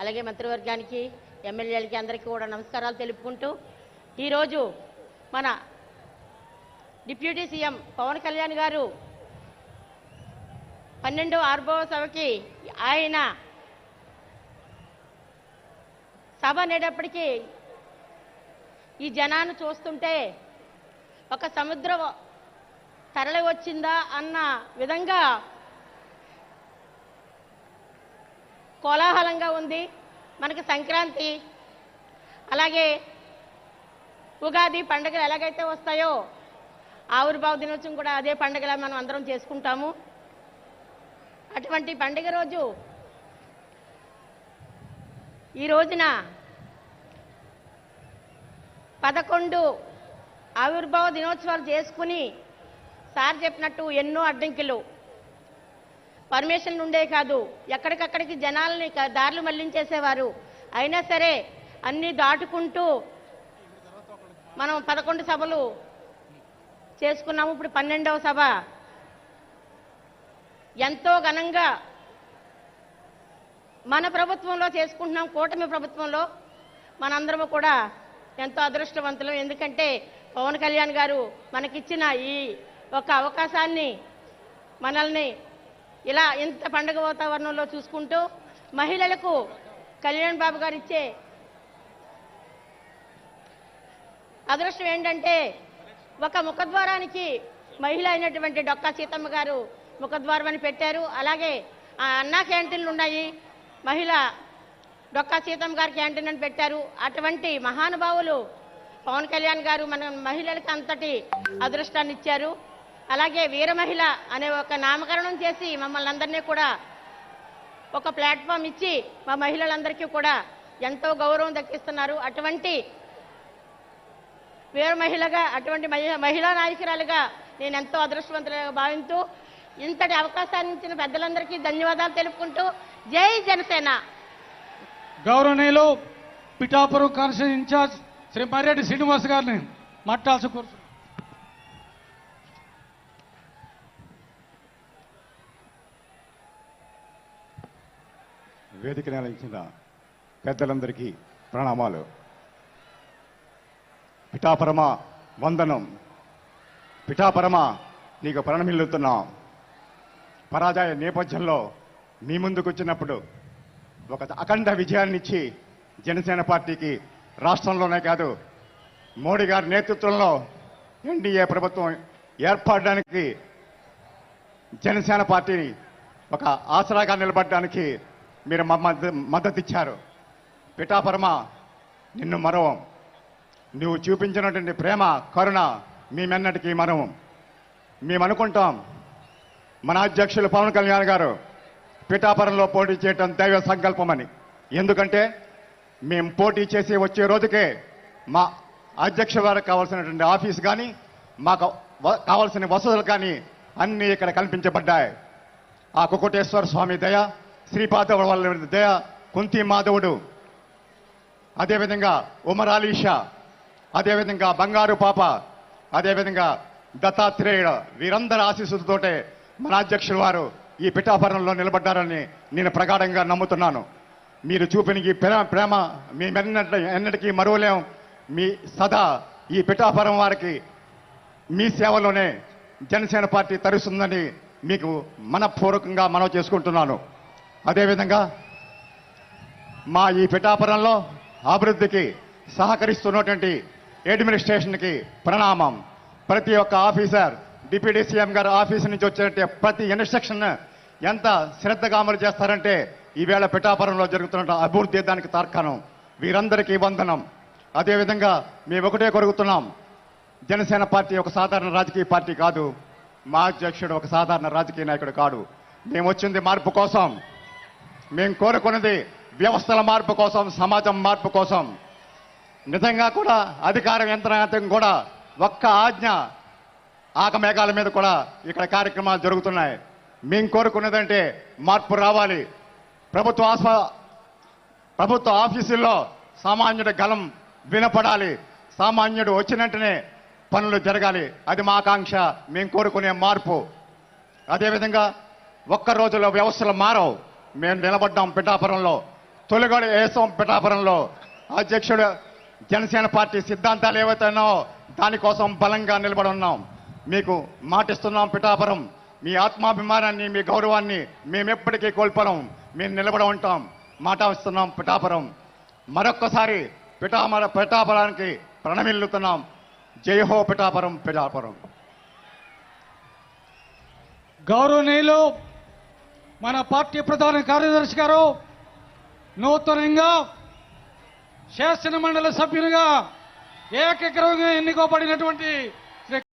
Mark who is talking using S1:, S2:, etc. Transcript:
S1: అలాగే మంత్రివర్గానికి ఎమ్మెల్యేలకి అందరికీ కూడా నమస్కారాలు తెలుపుకుంటూ ఈరోజు మన డిప్యూటీ సీఎం పవన్ కళ్యాణ్ గారు 12వ ఆర్బో సభకి ఆయన సభ అనేటప్పటికీ ఈ జనాన్ని చూస్తుంటే ఒక సముద్రం తరలి వచ్చిందా అన్న విధంగా కోలాహలంగా ఉంది. మనకి సంక్రాంతి అలాగే ఉగాది పండుగలు ఎలాగైతే వస్తాయో ఆవిర్భావ దినోత్సవం కూడా అదే పండుగలా మనం అందరం చేసుకుంటాము. అటువంటి పండుగ రోజు ఈ రోజున 11 ఆవిర్భావ దినోత్సవాలు చేసుకుని సార్ చెప్పినట్టు ఎన్నో అడ్డంకులు పర్మిషన్లు ఉండే కాదు, ఎక్కడికక్కడికి జనాలని దారులు మళ్లించేసేవారు. అయినా సరే అన్నీ దాటుకుంటూ మనం 11 సభలు చేసుకున్నాము. ఇప్పుడు 12వ సభ ఎంతో ఘనంగా మన ప్రభుత్వంలో చేసుకుంటున్నాం. కూటమి ప్రభుత్వంలో మనందరము కూడా ఎంతో అదృష్టవంతులు. ఎందుకంటే పవన్ కళ్యాణ్ గారు మనకిచ్చిన ఈ ఒక అవకాశాన్ని మనల్ని ఇలా ఇంత పండుగ వాతావరణంలో చూసుకుంటూ మహిళలకు కళ్యాణ్ బాబు గారు ఇచ్చే అదృష్టం ఏంటంటే ఒక ముఖద్వారానికి మహిళ అయినటువంటి డొక్కా సీతమ్మ గారు ముఖద్వారం అని పెట్టారు. అలాగే అన్నా క్యాంటీన్లు ఉన్నాయి, మహిళ డొక్కా సీతమ్మ గారి క్యాంటీన్ అని పెట్టారు. అటువంటి మహానుభావులు పవన్ కళ్యాణ్ గారు మన మహిళలకు అంతటి అదృష్టాన్ని ఇచ్చారు. అలాగే వీర మహిళ అనే ఒక నామకరణం చేసి మమ్మల్ని అందరినీ కూడా ఒక ప్లాట్ఫామ్ ఇచ్చి మా మహిళలందరికీ కూడా ఎంతో గౌరవం దక్కిస్తున్నారు. అటువంటి వీర మహిళగా, అటువంటి మహిళా నాయకురాలుగా నేను ఎంతో అదృష్టవంతులుగా భావిస్తూ ఇంతటి అవకాశాన్ని ఇచ్చిన పెద్దలందరికీ ధన్యవాదాలు తెలుపుకుంటూ జై జనసేన.
S2: గౌరవనీయులు పిఠాపురం కాన్స్టిట్యూన్సీ ఇన్ఛార్జ్ శ్రీ మర్రెడ్డి శ్రీనివాస్ గారిని మాట్లాడాల్సి కోరుతున్నాను.
S3: వేదికను అలంచిన పెద్దలందరికీ ప్రణామాలు. పిఠాపరమ వందనం. పిఠాపరమ నీకు ప్రణమిల్లుతున్నాం. పరాజయ నేపథ్యంలో మీ ముందుకు వచ్చినప్పుడు ఒక అఖండ విజయాన్నిచ్చి జనసేన పార్టీకి రాష్ట్రంలోనే కాదు మోడీ గారి నేతృత్వంలో ఎన్డీఏ ప్రభుత్వం ఏర్పడడానికి జనసేన పార్టీని ఒక ఆసరాగా నిలబడడానికి మీరు మద్దతు ఇచ్చారు. పిఠాపరమ నిన్ను మరవం. నువ్వు చూపించినటువంటి ప్రేమ కరుణ మేమెన్నటికీ మరవం. మేము అనుకుంటాం మన అధ్యక్షులు పవన్ కళ్యాణ్ గారు పిఠాపురంలో పోటీ చేయటం దైవ సంకల్పమని. ఎందుకంటే మేము పోటీ చేసి వచ్చే రోజుకే మా అధ్యక్ష వారికి కావాల్సినటువంటి ఆఫీస్ కానీ మాకు కావాల్సిన వసతులు కానీ అన్నీ ఇక్కడ కల్పించబడ్డాయి. ఆ కుకుటేశ్వర స్వామి దయ, శ్రీపాద వాళ్ళ దయ, కుంతి మాధవుడు, అదేవిధంగా ఉమరాలీషా, అదేవిధంగా బంగారు పాప, అదేవిధంగా దత్తాత్రేయుడు, వీరందరి ఆశీస్సులతోటే మన అధ్యక్షుల వారు ఈ పిఠాపురంలో నిలబడ్డారని నేను ప్రగాఢంగా నమ్ముతున్నాను. మీరు చూపిన ఈ ప్రేమ ఎన్నటికీ మరువలేం. మీ సదా ఈ పిఠాపురం వారికి మీ సేవలోనే జనసేన పార్టీ తరుస్తుందని మీకు మనపూర్వకంగా మనవి చేసుకుంటున్నాను. అదేవిధంగా మా ఈ పిఠాపురంలో అభివృద్ధికి సహకరిస్తున్నటువంటి అడ్మినిస్ట్రేషన్కి ప్రణామం. ప్రతి ఒక్క ఆఫీసర్, డిప్యూటీ సీఎం గారు ఆఫీస్ నుంచి వచ్చినట్టే ప్రతి ఇన్స్ట్రక్షన్ ఎంత శ్రద్ధగా అమలు చేస్తారంటే ఈవేళ పిఠాపురంలో జరుగుతున్న అభివృద్ధి దానికి తార్కాణం. వీరందరికీ వందనం. అదేవిధంగా మేము ఒకటే కొరుగుతున్నాం, జనసేన పార్టీ ఒక సాధారణ రాజకీయ పార్టీ కాదు. మా అధ్యక్షుడు ఒక సాధారణ రాజకీయ నాయకుడు కాడు. మేము వచ్చింది మార్పు కోసం. మేము కోరుకున్నది వ్యవస్థల మార్పు కోసం, సమాజం మార్పు కోసం. నిజంగా కూడా అధికార యంత్రాంగం కూడా ఒక్క ఆజ్ఞ ఆకమేఘాల మీద కూడా ఇక్కడ కార్యక్రమాలు జరుగుతున్నాయి. మేము కోరుకున్నదంటే మార్పు రావాలి. ప్రభుత్వ ఆఫీసుల్లో సామాన్యుడి గలం వినపడాలి. సామాన్యుడు వచ్చినట్టునే పనులు జరగాలి. అది మా ఆకాంక్ష, మేము కోరుకునే మార్పు. అదేవిధంగా ఒక్క రోజులో వ్యవస్థలు మారవు. మేము నిలబడ్డాం పిఠాపురంలో. తొలిగోడ ఏసం పిఠాపురంలో అధ్యక్షుడు జనసేన పార్టీ సిద్ధాంతాలు ఏవైతున్నాయో దానికోసం బలంగా నిలబడి ఉన్నాం. మీకు మాటిస్తున్నాం పిఠాపురం, మీ ఆత్మాభిమానాన్ని, మీ గౌరవాన్ని మేమెప్పటికీ కోల్పోం. మేము నిలబడి ఉంటాం. మాట ఇస్తున్నాం పిఠాపురం. మరొక్కసారి పిఠాపురానికి ప్రణమిల్లుతున్నాం. జై హో పిఠాపురం, పిఠాపురం.
S2: గౌరవనీయులు మన పార్టీ ప్రధాన కార్యదర్శి గారు నూతనంగా శాసన మండలి సభ్యునిగా ఏకగ్రీవంగా ఎన్నుకోబడినటువంటి